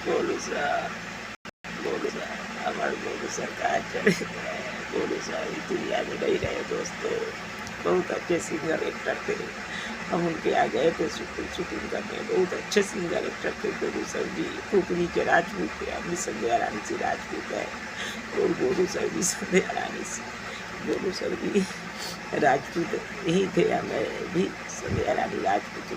Golu sir, Golu sir, हमारे Golu sir कहाँ चले गए? गोलू सर इस दुनिया में नहीं रहे दोस्तों। बहुत अच्छे सिंगर एक्टर थे। हम उनके यहाँ गए थे शूटिंग करने। बहुत अच्छे सिंगर एक्टर थे गोलू सर भी। कुकनी के राजपूत थे। हम भी संध्या रानी से राजपूत है और गोलू सर भी संध्या रानी से। गोलू सर भी राजपूत ही थे, हमें भी संध्या रानी राजपूत।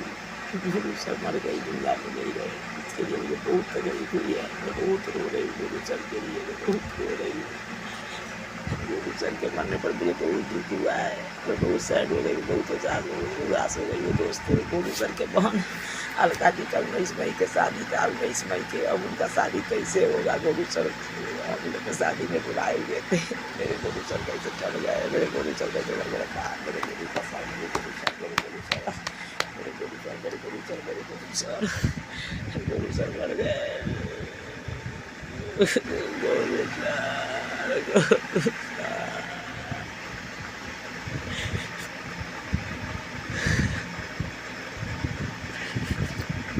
गोलू सर मर गई, दुनिया में नहीं रहे। इसके लिए मुझे बहुत तकलीफ हुई है। मैं बहुत रो रही हूँ गोलू सर के लिए, मैं बहुत रो रही हूँ। गोलू सर के मरने पर मुझे बहुत दुख हुआ है। मैं बहुत सैड हो गई, बहुत उदास हो गई हूँ दोस्तों। गोलू सर के बहन अलका जी का 19 मई के शादी था, 19 मई के। अब उनका शादी कैसे होगा? गोलू सर हम लोग के शादी में बुलाए हुए थे। मेरे गोलू सर कैसे चल गए? मेरे गोलू सर कैसे घर मेरा कहा? मेरे गोलू का साथ, मेरे गोलू सर, मेरे गोलू सर, मेरे गोलू सर, मेरे गोलू सर, मेरे गोलू सर, गोलू सर मर गए। Golu sir,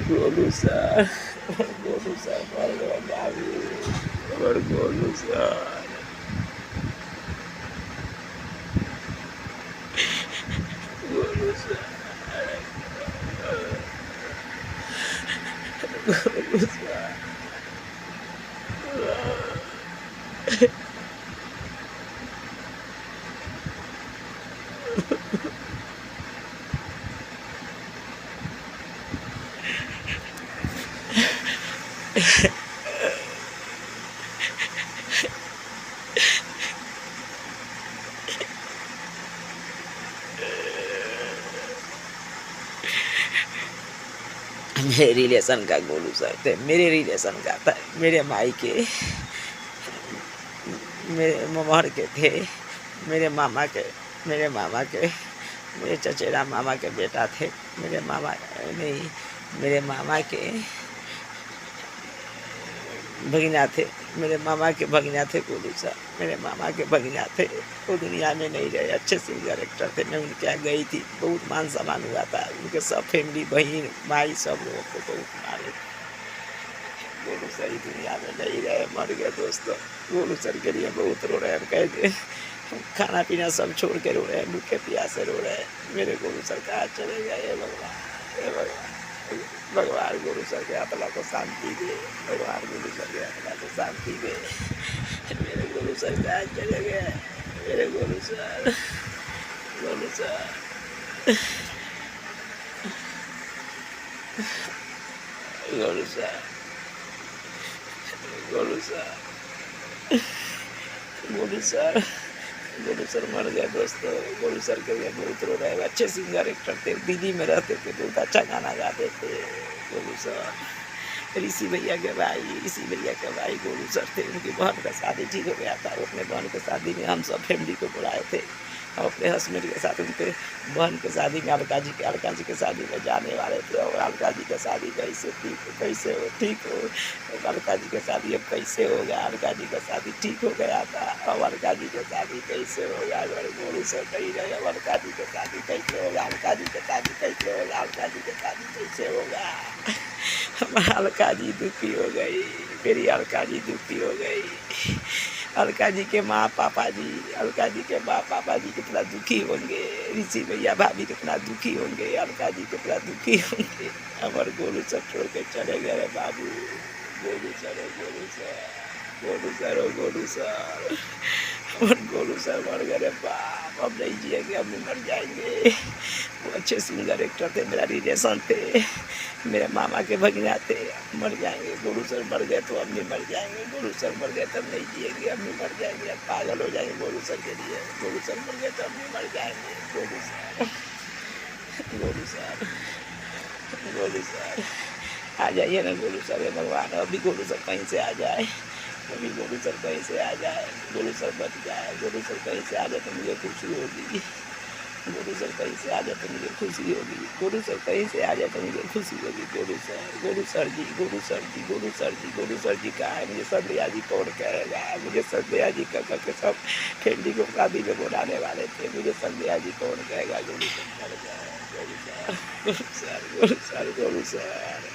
Golu sir, Golu sir मर गए बाबू, और Golu sir, Golu sir, Golu sir. मेरे रिलेशन का गोलू सर थे, मेरे रिलेशन का था। मेरे माई के, मेरे ममहर के थे, मेरे मामा के, मेरे चचेरा मामा के बेटा थे। मेरे मामा नहीं, मेरे मामा के भगिना थे। मेरे मामा के भगिना थे गोलू सर, मेरे मामा के भगिना थे। वो दुनिया में नहीं रहे। अच्छे सिंगर एक्टर थे। मैं उनके यहाँ गई थी, बहुत मान सम्मान हुआ था। उनके सब फैमिली, बहन भाई, सब लोगों को बहुत मारे। गोलू सर दुनिया में नहीं रहे, मर गए दोस्तों। गोलू सर के लिए बहुत रो रहे हैं। हम कहते खाना पीना सब छोड़ के रो रहे हैं, भूखे प्यासे रो रहे हैं। मेरे गोलू सर कहाँ चले गए? हे भगवान, हे भगवान, भगवान गोलू सर के आत्मा को शांति दे। भगवान गोलू सर के आत्मा को शांति दे। मेरे गोलू सर कहाँ चले गए? मेरे Golu sir, Golu sir, Golu sir, Golu sir, Golu sir, Golu sir मर गए दोस्तों। गोलू सर के लिए बहुत रो रहे हैं। अच्छे सिंगर एक्टर थे, दिल्ली में रहते थे, बहुत अच्छा गाना गाते थे गोलू सर। ऋषि भैया के भाई, ऋषि भैया के भाई गोलू सर थे। उनकी बहन का शादी ठीक हो गया था। अपने बहन की शादी में हम सब फैमिली को बुलाए थे। हम अपने हस्बैंड के साथ उनके बहन की शादी में, अलका जी के शादी में जाने वाले थे। और अलका जी की शादी कैसे ठीक हो? अलका जी की शादी अब कैसे होगा? अलका जी का शादी ठीक हो गया था, अब अलका जी की शादी कैसे होगा? अगर गोलू सर कही रहे अब अलका जी की शादी कैसे होगा? अलका जी की शादी कैसे होगा? अलका जी की शादी कैसे होगा? हमारा अलका जी दुखी हो गई, मेरी अलका जी दुखी हो गई। अलका जी के माँ पापा जी, अलका जी के माँ पापा जी कितना दुखी होंगे। ऋषि भैया भाभी कितना दुखी होंगे। अलका जी कितना दुखी होंगे। हमारे गोलू सर छोड़ के चले गए बाबू। Golu sir, Golu sir, Golu sir, Golu sir, और गोलू सर मर गए बाप। अब नहीं जिएंगे, अब नहीं मर जाएंगे। वो अच्छे सिंगर एक्टर थे, मेरा रिलेशन थे, मेरे मामा के भगिना थे। मर जाएंगे। गोलू सर मर गए तो हम भी मर जाएंगे। गोलू सर मर गए तब नहीं जिएंगे, हम भी मर जाएंगे। अब पागल हो जाएंगे गोलू सर के लिए। गोलू सर मर गए तो हम भी मर जाएंगे। Golu sir, Golu sir, Golu sir आ जाइए ना गोलू सर। हे भगवान, अभी गोलू सर कहीं से आ जाए, अभी गोलू सर कहीं से आ जाए, गोलू सर बच जाए। गोलू सर कहीं से आ जाए तो मुझे खुशी होगी। गोलू सर कहीं से आ जाए तो मुझे खुशी होगी। गोलू सर कहीं से आ जाए तो मुझे खुशी होगी। गोलू सर, गोलू सर जी, गोलू सर जी, गोलू सर जी, गोलू सर जी कहाँ है? मुझे संध्या जी कौन कहेगा? मुझे संध्या जी का करके सब फैमिली को शादी में बुलाने वाले थे। मुझे संध्या जी कौन कहेगा? गोलू सर मर गए। Golu sir, Golu sir, Golu sir, Golu sir.